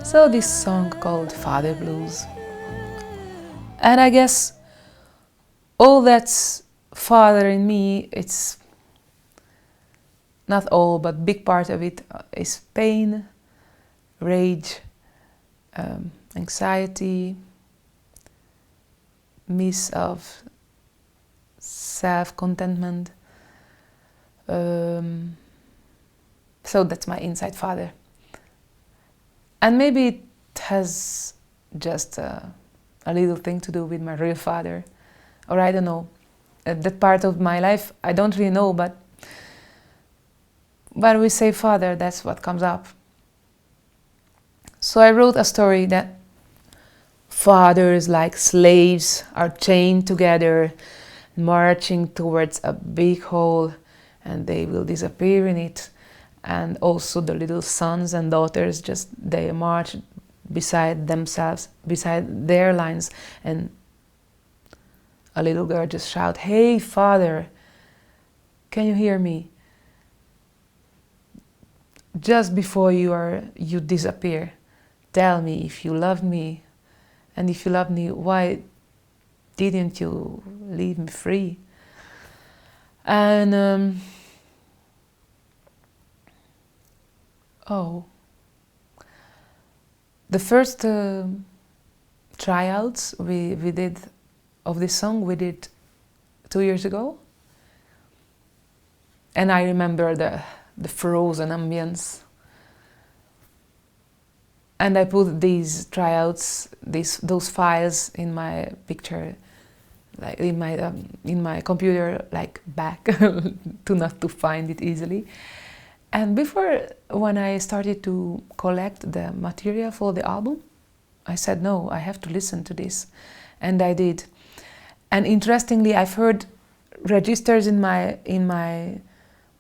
So this song called Father Blues. And I guess all that's father in me, it's not all, but big part of it is pain, rage, anxiety, miss of self-contentment. So that's my inside father. And maybe it has just a little thing to do with my real father, or I don't know. That part of my life, I don't really know, but when we say father, that's what comes up. So I wrote a story that fathers, like slaves, are chained together, marching towards a big hole, and they will disappear in it. And also the little sons and daughters, just they march beside themselves, beside their lines, and a little girl just shout, "Hey, father, can you hear me? Just before you disappear, tell me if you love me, and if you love me, why didn't you leave me free?" And the first tryouts we did of this song, we did 2 years ago. And I remember the frozen ambience. And I put these tryouts, those files in my picture, like in my computer, like back, to find it easily. And before, when I started to collect the material for the album, I said, no, I have to listen to this. And I did. And interestingly, I've heard registers in my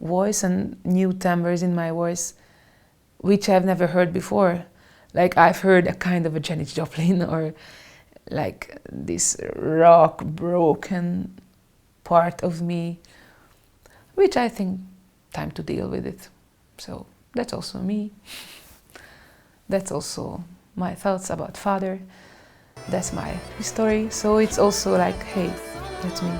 voice and new timbres in my voice, which I've never heard before. Like I've heard a kind of a Janis Joplin, or like this rock broken part of me, which I think time to deal with it. So that's also me. That's also my thoughts about father. That's my story. So it's also like, hey, that's me.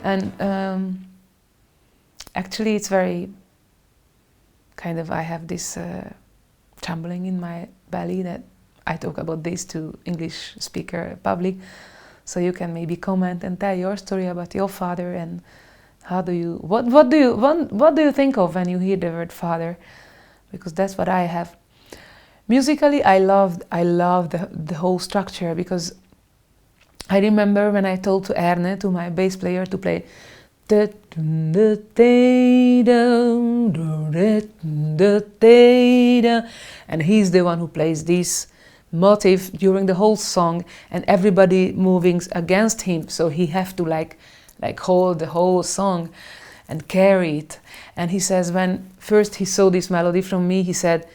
And actually it's very kind of, I have this trembling in my belly that I talk about this to English speaker public. So you can maybe comment and tell your story about your father, and how do you, what do you think of when you hear the word father? Because that's what I have. Musically, I love the whole structure, because I remember when I told to Erne, to my bass player, to play, and he's the one who plays this motif during the whole song, and everybody moving against him, so he have to like hold the whole song and carry it. And he says, when first he saw this melody from me, he said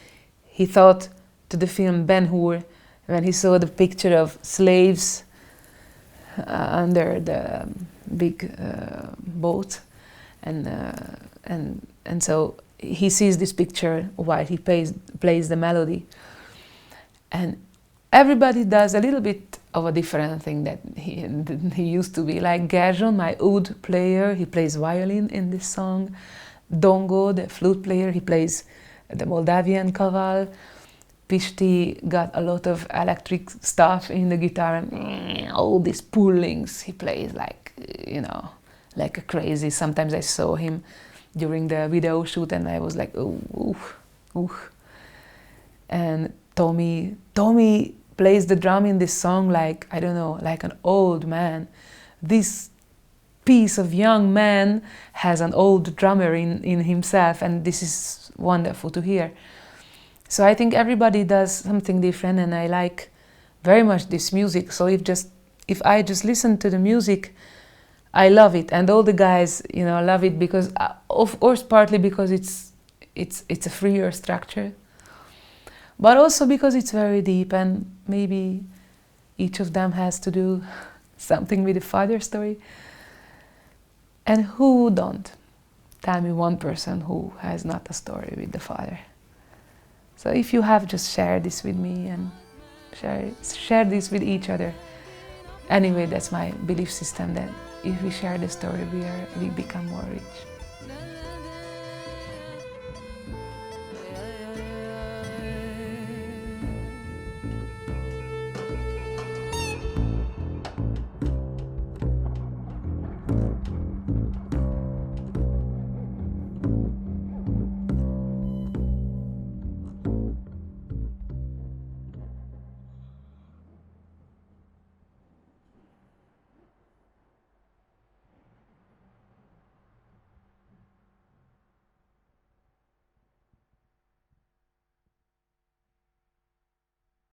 he thought to the film Ben-Hur, when he saw the picture of slaves under the big boat, and so he sees this picture while he plays the melody. And everybody does a little bit of a different thing that he used to be. Like Gershon, my oud player, he plays violin in this song. Dongo, the flute player, he plays the Moldavian kaval. Pishti got a lot of electric stuff in the guitar, and all these pullings he plays like, you know, like a crazy. Sometimes I saw him during the video shoot and I was like, ooh. And Tommy plays the drum in this song like, I don't know, like an old man. This piece of young man has an old drummer in himself, and this is wonderful to hear. So I think everybody does something different, and I like very much this music. So if I just listen to the music, I love it, and all the guys, you know, love it, because of course partly because it's a freer structure, but also because it's very deep, and maybe each of them has to do something with the father story. And who don't? Tell me one person who has not a story with the father. So if you have, just share this with me and share this with each other. Anyway, that's my belief system, that if we share the story, we become more rich.